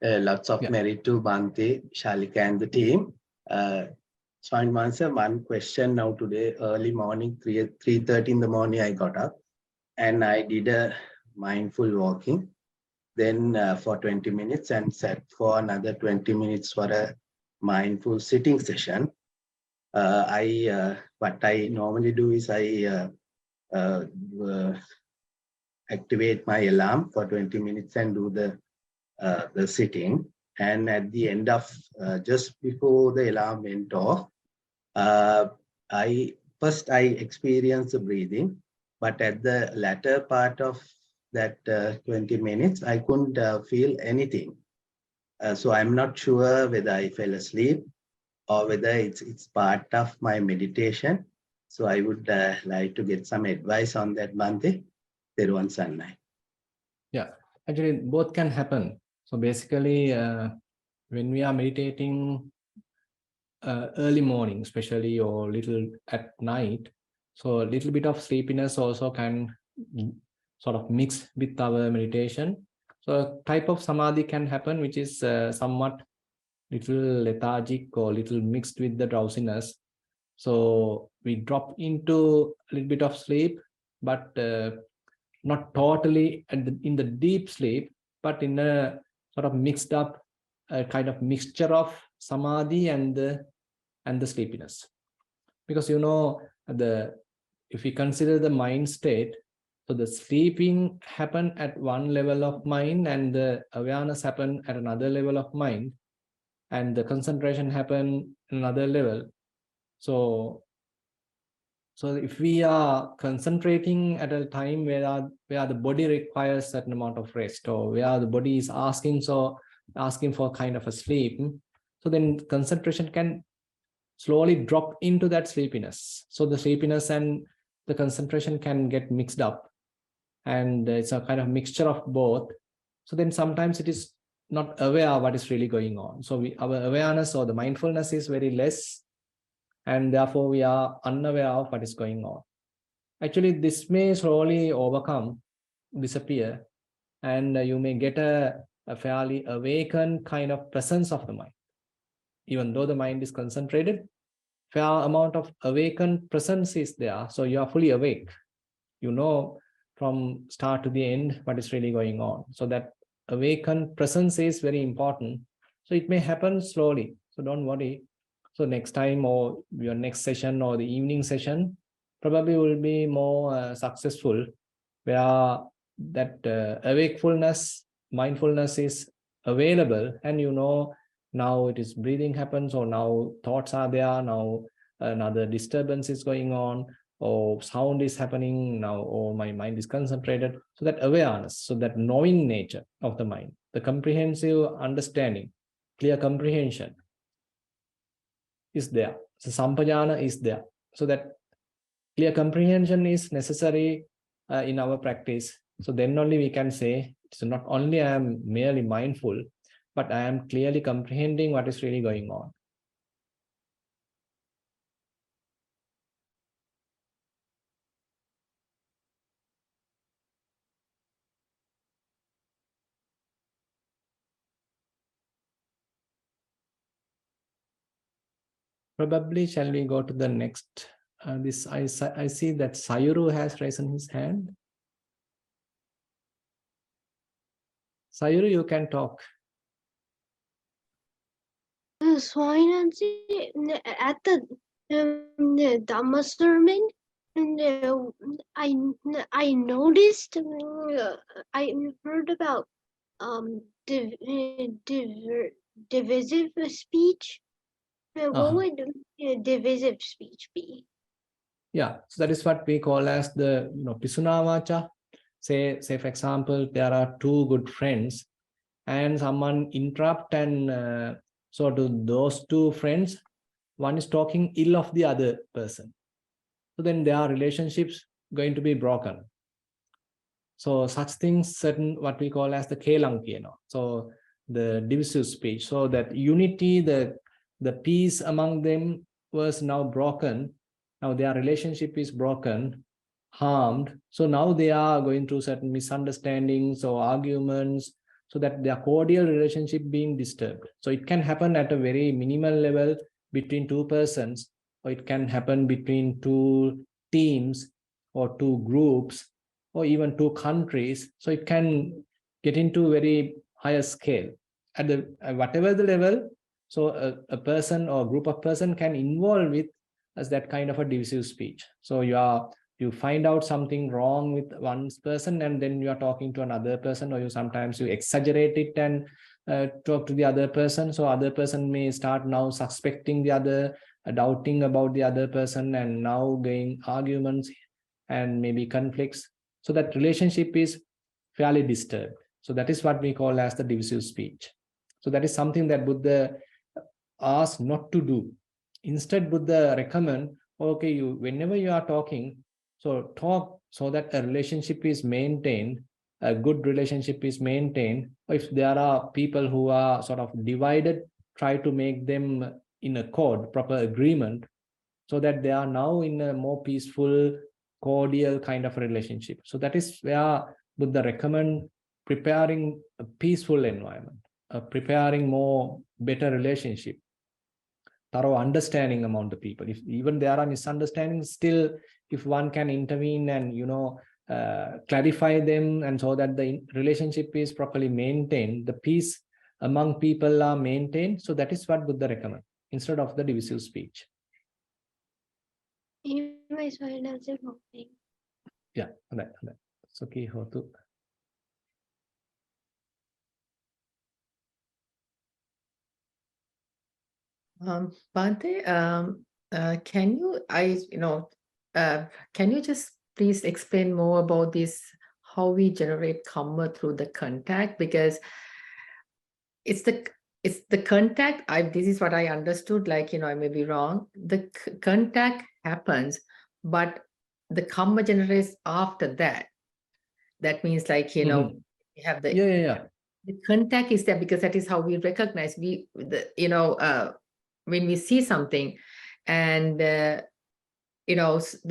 lots of Yeah. merit to Bhante, Shalika and the team. Swami Mansa, one question now today, early morning, 3:30 in the morning, I got up and I did a mindful walking. Then for 20 minutes and sat for another 20 minutes for a mindful sitting session. What I normally do is I activate my alarm for 20 minutes and do the sitting. And at the end of, just before the alarm went off, I experienced the breathing, but at the latter part of that 20 minutes, I couldn't feel anything. So I'm not sure whether I fell asleep or whether it's part of my meditation. So I would like to get some advice on that, Bhante. Theruvan Sannai. Yeah, actually both can happen. So basically, when we are meditating early morning, especially, or little at night, so a little bit of sleepiness also can sort of mix with our meditation. So a type of samadhi can happen, which is somewhat little lethargic or little mixed with the drowsiness. So we drop into a little bit of sleep, but not totally in the deep sleep, but in a sort of mixed up kind of mixture of samadhi and the sleepiness. Because if we consider the mind state, so the sleeping happen at one level of mind and the awareness happen at another level of mind, and the concentration happen at another level. So if we are concentrating at a time where the body requires certain amount of rest, or where the body is asking for kind of a sleep, so then concentration can slowly drop into that sleepiness. So the sleepiness and the concentration can get mixed up, and it's a kind of mixture of both. So then sometimes it is not aware of what is really going on. So our awareness or the mindfulness is very less, and therefore we are unaware of what is going on. Actually, this may slowly disappear, and you may get a fairly awakened kind of presence of the mind. Even though the mind is concentrated, fair amount of awakened presence is there. So you are fully awake. You know from start to the end what is really going on. So that awakened presence is very important. So it may happen slowly. So don't worry. So next time, or your next session, or the evening session, probably will be more successful, where that awakefulness, mindfulness is available, and now it is breathing happens, or now thoughts are there, now another disturbance is going on, or sound is happening now, or my mind is concentrated. So that awareness, so that knowing nature of the mind, the comprehensive understanding, clear comprehension is there. So sampajana is there. So that clear comprehension is necessary in our practice. So then only we can say, so not only I am merely mindful, but I am clearly comprehending what is really going on. Probably shall we go to the next? I see that Sayuru has raised his hand. Sayuru, you can talk. Swine at the Dhamma sermon, and I noticed, I heard about div, divisive speech. What would divisive speech be? Yeah, so that is what we call as the Pisuna Vacha. Say for example, there are two good friends, and someone interrupt, and so to those two friends, one is talking ill of the other person. So then their relationships going to be broken. So such things, certain what we call as the Kelanki, so the divisive speech. So that unity, the peace among them was now broken. Now their relationship is broken, harmed. So now they are going through certain misunderstandings or arguments, so that their cordial relationship being disturbed. So it can happen at a very minimal level between two persons, or it can happen between two teams or two groups, or even two countries. So it can get into very higher scale at the whatever the level. So a person or group of person can involve with as that kind of a divisive speech. So you find out something wrong with one person, and then you are talking to another person, or you sometimes you exaggerate it and talk to the other person. So other person may start now suspecting the other, doubting about the other person, and now going arguments and maybe conflicts. So that relationship is fairly disturbed. So that is what we call as the divisive speech. So that is something that Buddha asks not to do. Instead, Buddha recommend, okay, whenever you are talking, so talk so that a relationship is maintained, a good relationship is maintained. If there are people who are sort of divided, try to make them in accord, proper agreement, so that they are now in a more peaceful, cordial kind of a relationship. So that is where Buddha recommend preparing a peaceful environment, preparing more better relationship, thorough understanding among the people. If even there are misunderstandings, still if one can intervene and clarify them, and so that the relationship is properly maintained, the peace among people are maintained. So that is what Buddha recommend instead of the divisive speech. Yeah, that. It's okay. How to? Bhante, can you just please explain more about this, how we generate Kamma through the contact? Because it's the contact. This is what I understood. Like, I may be wrong. The contact happens, but the Kamma generates after that. That means, like, we have the the contact is there because that is how we recognize when we see something, and the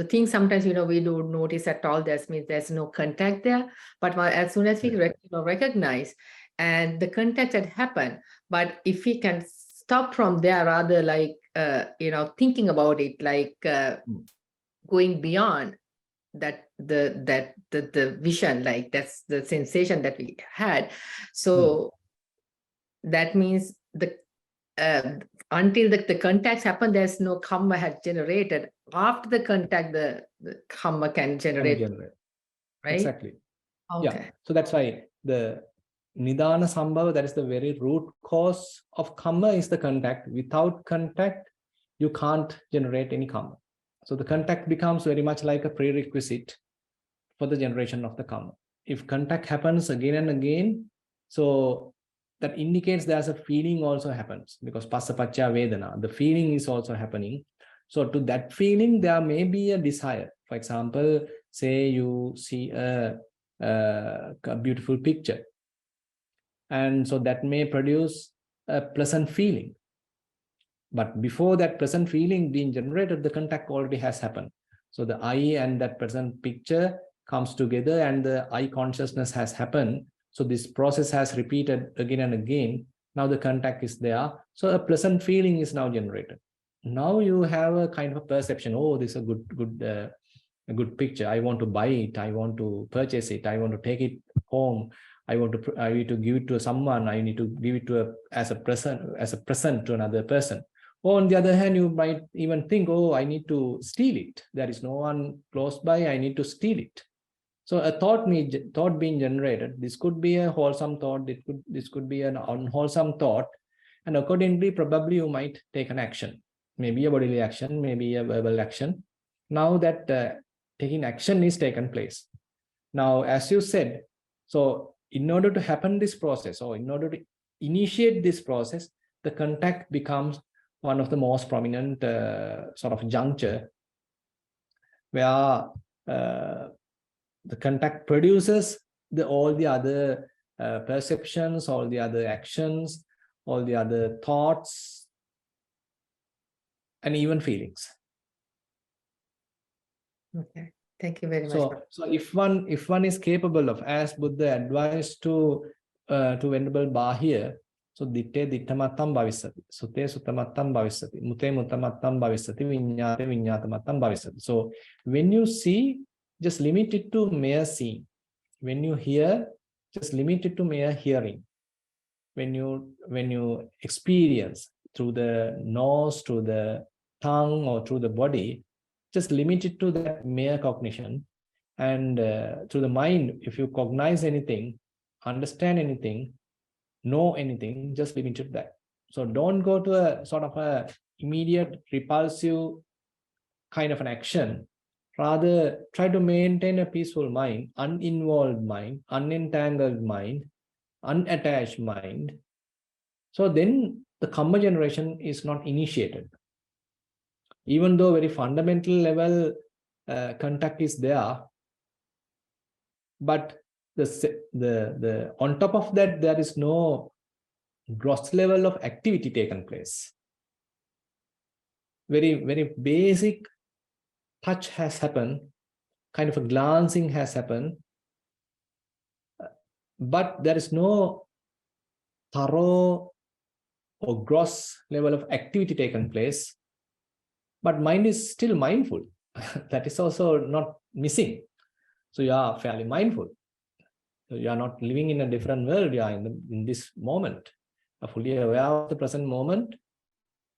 thing sometimes we don't notice at all. That means there's no contact there. But as soon as we recognize, and the contact had happened, but if we can stop from there, rather like thinking about it, like going beyond that, the vision, like that's the sensation that we had. So that means until the contacts happen, there's no Kamma had generated. After the contact, the Kamma can generate. Right? Exactly. Okay. Yeah. So that's why the Nidana Sambhava, that is the very root cause of Kamma, is the contact. Without contact, you can't generate any Kamma. So the contact becomes very much like a prerequisite for the generation of the Kamma. If contact happens again and again, so that indicates there's a feeling also happens, because Passa Pacca Vedana, the feeling is also happening. So to that feeling, there may be a desire. For example, say you see a beautiful picture, and so that may produce a pleasant feeling. But before that pleasant feeling being generated, the contact already has happened. So the eye and that pleasant picture comes together, and the eye consciousness has happened. So this process has repeated again and again. Now the contact is there. So a pleasant feeling is now generated. Now you have a kind of a perception. Oh, this is a good a good picture. I want to buy it. I want to purchase it. I want to take it home. I need to give it to someone. I need to give it to as a present to another person. Or on the other hand, you might even think, oh, I need to steal it. There is no one close by. I need to steal it. So a thought being generated. This could be a wholesome thought. This could be an unwholesome thought. And accordingly, probably you might take an action. Maybe a bodily action, maybe a verbal action. Now that taking action is taken place. Now, as you said, so in order to happen this process, or in order to initiate this process, the contact becomes one of the most prominent sort of juncture where the contact produces all the other perceptions, all the other actions, all the other thoughts, and even feelings. Okay, thank you very much. So if one is capable of, as Buddha advised to Venerable Ba here, so ditte dittamattam bhavisati, sute sutamattam bhavisati, mute mutamattam bhavisati, viññāte viññātamattam bhavisati. So when you see, just limit it to mere seeing. When you hear, just limit it to mere hearing. When you experience through the nose, through the tongue, or through the body, just limit it to that mere cognition. And through the mind, if you cognize anything, understand anything, know anything, just limit it to that. So don't go to a sort of a immediate repulsive kind of an action. Rather, try to maintain a peaceful mind, uninvolved mind, unentangled mind, unattached mind. So then the Kamma generation is not initiated. Even though very fundamental level contact is there, but the on top of that, there is no gross level of activity taken place. Very, very basic touch has happened, kind of a glancing has happened, but there is no thorough or gross level of activity taken place. But mind is still mindful. That is also not missing. So you are fairly mindful. So you are not living in a different world. You are in this moment, fully aware of the present moment.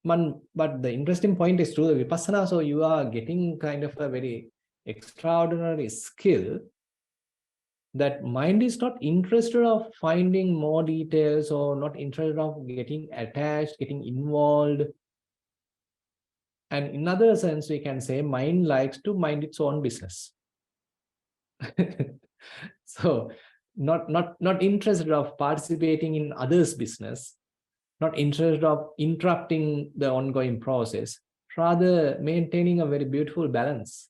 But the interesting point is through the vipassana, so you are getting kind of a very extraordinary skill that mind is not interested of finding more details, or not interested of getting attached, getting involved. And in other sense, we can say mind likes to mind its own business. So not interested of participating in others' business, not interested of interrupting the ongoing process, rather maintaining a very beautiful balance.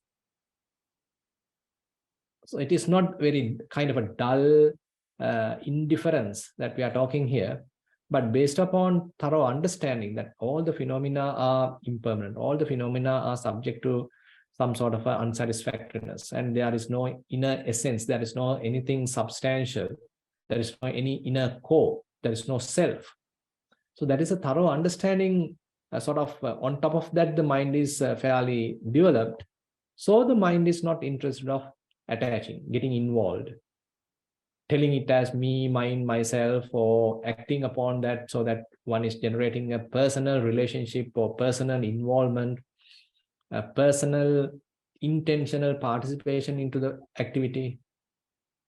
So it is not very kind of a dull indifference that we are talking here, but based upon thorough understanding that all the phenomena are impermanent, all the phenomena are subject to some sort of unsatisfactoriness, and there is no inner essence, there is no anything substantial, there is no any inner core, there is no self. So that is a thorough understanding, sort of on top of that, the mind is fairly developed. So the mind is not interested of attaching, getting involved, telling it as me, mine, myself, or acting upon that so that one is generating a personal relationship or personal involvement, a personal intentional participation into the activity.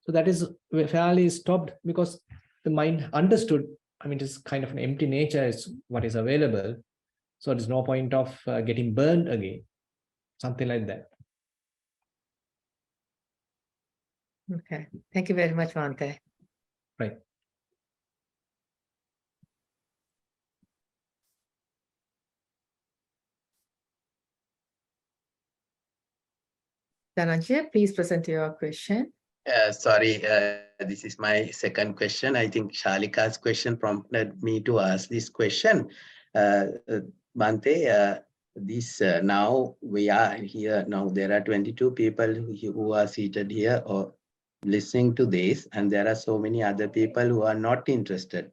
So that is fairly stopped because the mind understood, I mean, it is kind of an empty nature is what is available. So there's no point of getting burned again, something like that. Okay, thank you very much, Vante. Right. Dhananjay, please present your question. Sorry, this is my second question. I think Shalika's question prompted me to ask this question. Bhante, now we are here. Now there are 22 people who are seated here or listening to this, and there are so many other people who are not interested.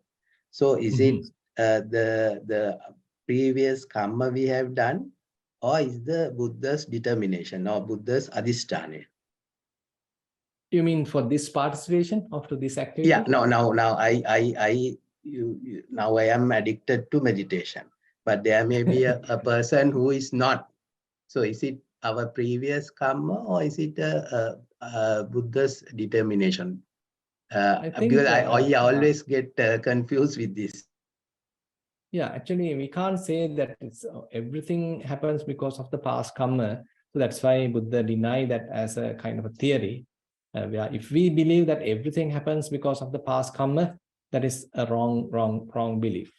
So is it the previous Kamma we have done, or is the Buddha's determination or Buddha's adhisthana? You mean for this participation after this activity? Yeah, no, now now I am addicted to meditation, but there may be a person who is not. So is it our previous karma or is it Buddha's determination? Because I always get confused with this. Yeah, actually, we can't say that it's everything happens because of the past karma. So that's why Buddha denied that as a kind of a theory. If we believe that everything happens because of the past karma, that is a wrong belief.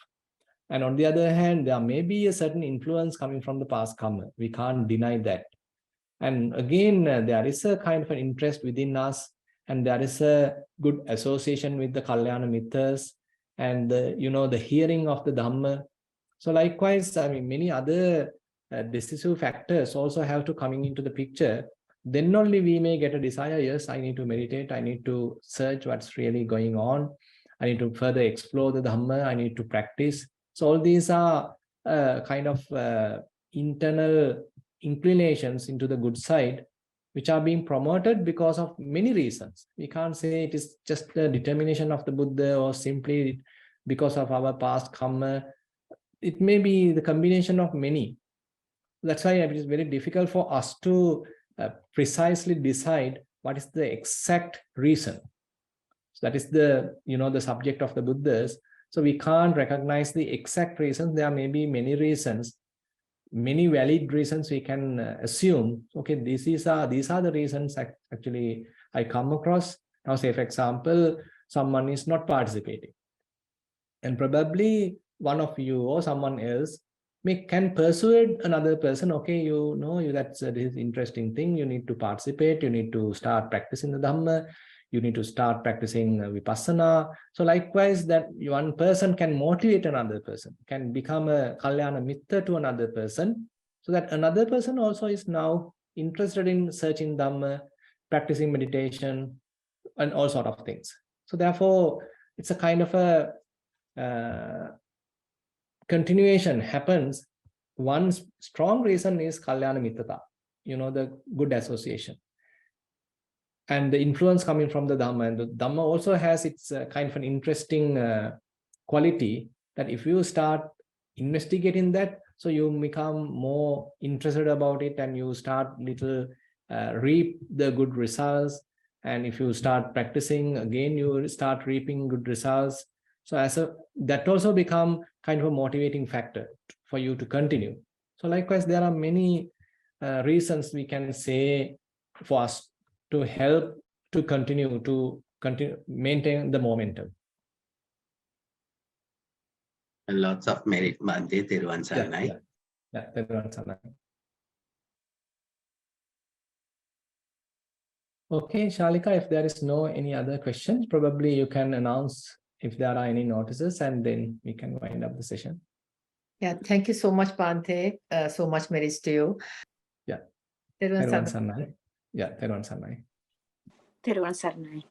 And on the other hand, there may be a certain influence coming from the past karma. We can't deny that. And again, there is a kind of an interest within us, and there is a good association with the Kalyana Mittas, and the hearing of the Dhamma. So likewise, I mean, many other decisive factors also have to coming into the picture. Then only we may get a desire, yes, I need to meditate, I need to search what's really going on, I need to further explore the Dhamma, I need to practice. So all these are kind of internal inclinations into the good side, which are being promoted because of many reasons. We can't say it is just the determination of the Buddha or simply because of our past karma. It may be the combination of many. That's why it is very difficult for us to precisely decide what is the exact reason. So that is the subject of the Buddhas. So we can't recognize the exact reasons. There may be many reasons, many valid reasons we can assume. Okay, these are the reasons actually I come across. Now, say for example, someone is not participating, and probably one of you or someone else can persuade another person, okay, that's this interesting thing, you need to participate, you need to start practicing the Dhamma, you need to start practicing Vipassana. So likewise, that one person can motivate another person, can become a Kalyana Mitta to another person, so that another person also is now interested in searching Dhamma, practicing meditation, and all sort of things. So therefore, it's a kind of a continuation happens. One strong reason is Kalyana Mittata, the good association, and the influence coming from the Dhamma. And the Dhamma also has its kind of an interesting quality that if you start investigating that, so you become more interested about it and you start reap the good results. And if you start practicing, again, you start reaping good results. So that also become kind of a motivating factor for you to continue. So likewise, there are many reasons we can say for us to help to continue maintain the momentum. And lots of merit, Bhante, Theruvan Saranai. Yeah, Theruvan Saranai. Okay, Shalika, if there is no any other questions, probably you can announce if there are any notices, and then we can wind up the session. Yeah, thank you so much, Bhante. So much merits to you. Yeah. Theruvan Saranai. Yeah, Theruvan Saranai. Theruvan Saranai.